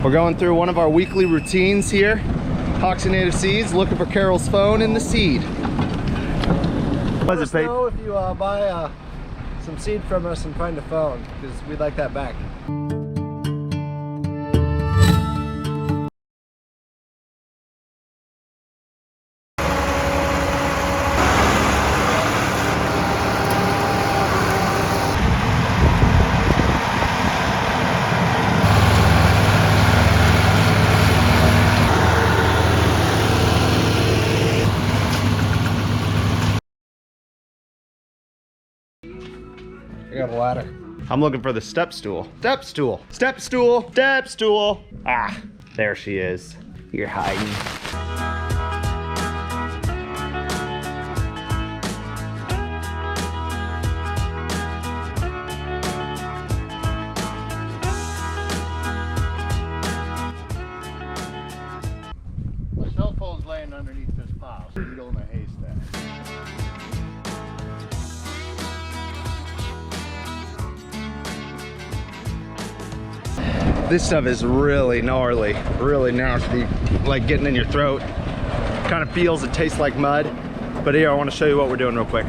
We're going through one of our weekly routines here. Oxygenated seeds, looking for Carol's phone in the seed. Let us know if you buy some seed from us and find a phone, because we'd like that back. I got a ladder. I'm looking for the step stool. Step stool. Step stool. Step stool. Ah, there she is. You're hiding. My cell phone's laying underneath this pile, so you don't in a haystack. This stuff is really gnarly, really nasty, like getting in your throat. Kind of feels and tastes like mud. But here, I want to show you what we're doing real quick.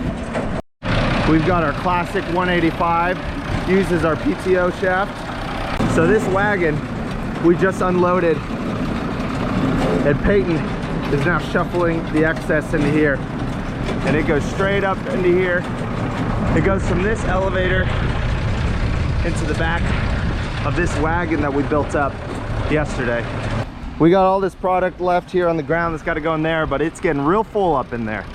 We've got our classic 185, uses our PTO shaft. So this wagon, we just unloaded, and Peyton is now shuffling the excess into here. And it goes straight up into here. It goes from this elevator into the back of this wagon that we built up yesterday. We got all this product left here on the ground that's got to go in there, but it's getting real full up in there.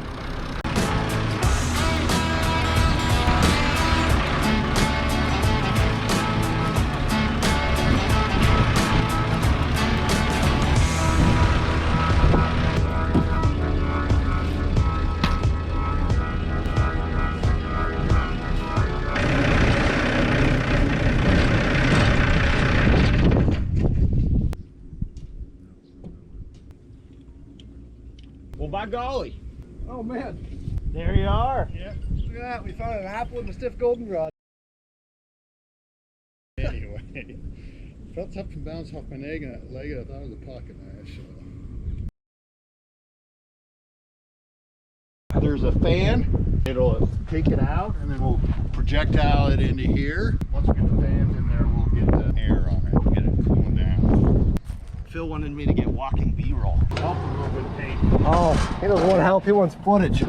Well, by golly. Oh man. There you are. Yeah. Look at that. We found an apple and a stiff goldenrod. Anyway, felt something bounce off my leg and I thought it was a pocket knife. So. There's a fan. It'll take it out and then we'll projectile it into here. Once we get the fans in there, we'll get the air on it, get it cooling down. Phil wanted me to get walking B-roll. Help a little bit, Pete. Oh, he doesn't want help. He wants footage.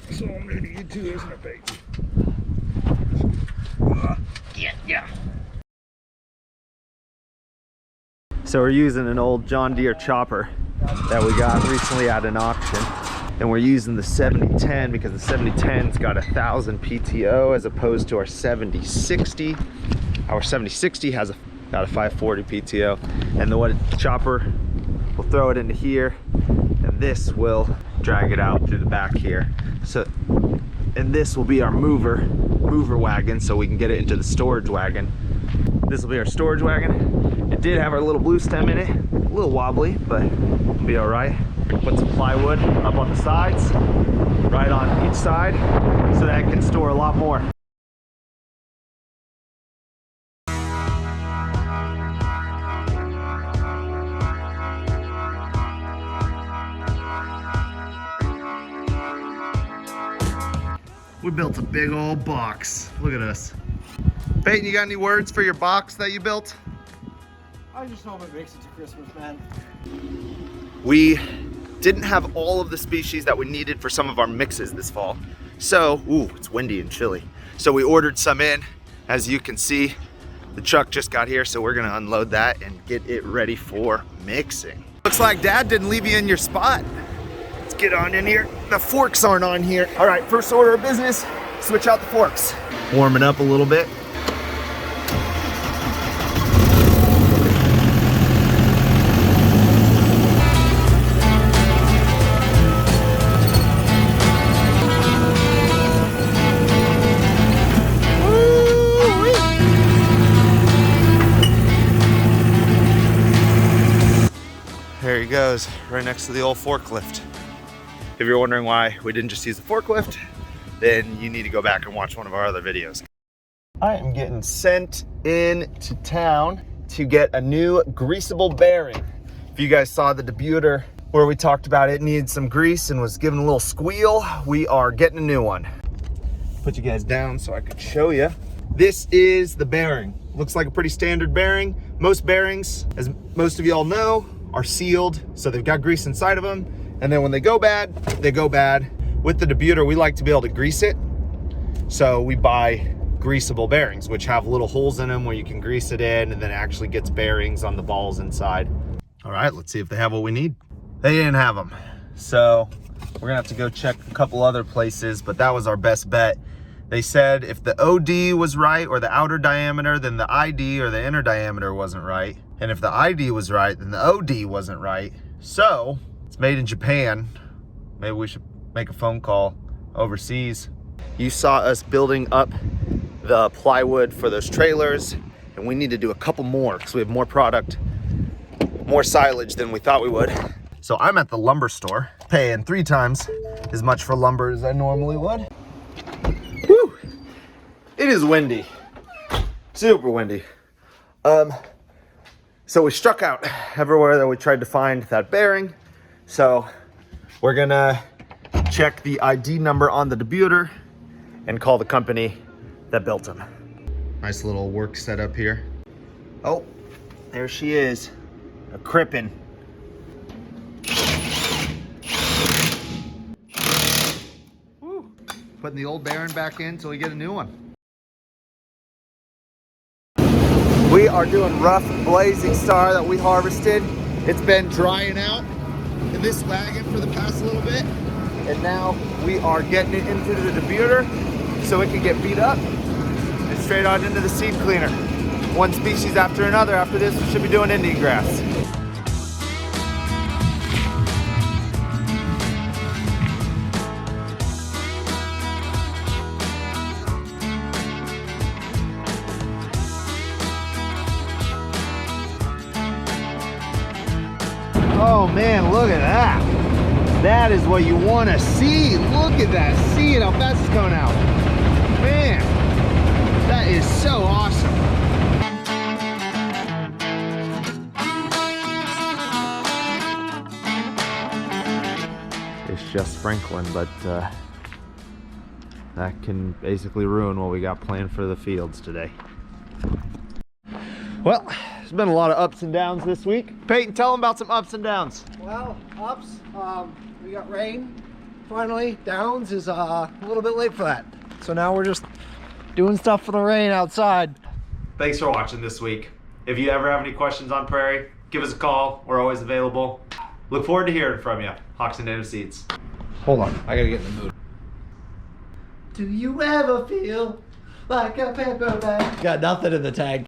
So I'm ready to get to, isn't it, Pete? Yeah. So we're using an old John Deere chopper that we got recently at an auction. And we're using the 7010 because the 7010's got 1,000 PTO as opposed to our 7060. Our 7060 has got a 540 PTO. And the chopper will throw it into here, and this will drag it out through the back here. So, and this will be our mover wagon, so we can get it into the storage wagon. This will be our storage wagon. It did have our little blue stem in it, a little wobbly, but it'll be all right. Put some plywood up on the sides, right on each side, so that it can store a lot more. We built a big old box. Look at us. Peyton, you got any words for your box that you built? I just hope it makes it to Christmas, man. We didn't have all of the species that we needed for some of our mixes this fall. So, ooh, it's windy and chilly. So we ordered some in. As you can see, the truck just got here, so we're gonna unload that and get it ready for mixing. Looks like Dad didn't leave you in your spot. Let's get on in here. The forks aren't on here. All right, first order of business, switch out the forks. Warming up a little bit. There he goes, right next to the old forklift. If you're wondering why we didn't just use the forklift, then you need to go back and watch one of our other videos. I am getting sent in to town to get a new greasable bearing. If you guys saw the debuter where we talked about it needed some grease and was giving a little squeal, we are getting a new one. Put you guys down so I could show you. This is the bearing. Looks like a pretty standard bearing. Most bearings, as most of y'all know, are sealed, so they've got grease inside of them. And then when they go bad, they go bad. With the debuter, we like to be able to grease it. So we buy greasable bearings, which have little holes in them where you can grease it in, and then it actually gets bearings on the balls inside. All right, let's see if they have what we need. They didn't have them. So we're gonna have to go check a couple other places, but that was our best bet. They said if the OD was right, or the outer diameter, then the ID or the inner diameter wasn't right. And if the ID was right, then the OD wasn't right. So it's made in Japan. Maybe we should make a phone call overseas. You saw us building up the plywood for those trailers, and we need to do a couple more because we have more product, more silage than we thought we would. So I'm at the lumber store, paying 3 times as much for lumber as I normally would. Woo! It is windy, super windy. So we struck out everywhere that we tried to find that bearing. So we're gonna check the ID number on the debuter and call the company that built them. Nice little work setup here. Oh, there she is, a Crippen. Woo. Putting the old bearing back in until we get a new one. We are doing rough blazing star that we harvested. It's been drying out in this wagon for the past little bit. And now we are getting it into the debuter so it can get beat up and straight on into the seed cleaner. One species after another. After this, we should be doing Indian grass. Oh man, look at that. That is what you want to see. Look at that. See it, how fast it's coming out. Man, that is so awesome. It's just sprinkling, but that can basically ruin what we got planned for the fields today. Well, there's been a lot of ups and downs this week. Peyton, tell them about some ups and downs. Well, ups, we got rain. Finally, downs is a little bit late for that. So now we're just doing stuff for the rain outside. Thanks for watching this week. If you ever have any questions on prairie, give us a call. We're always available. Look forward to hearing from you. Hawks and Native Seeds. Hold on, I gotta get in the mood. Do you ever feel like a paperback? Got nothing in the tag.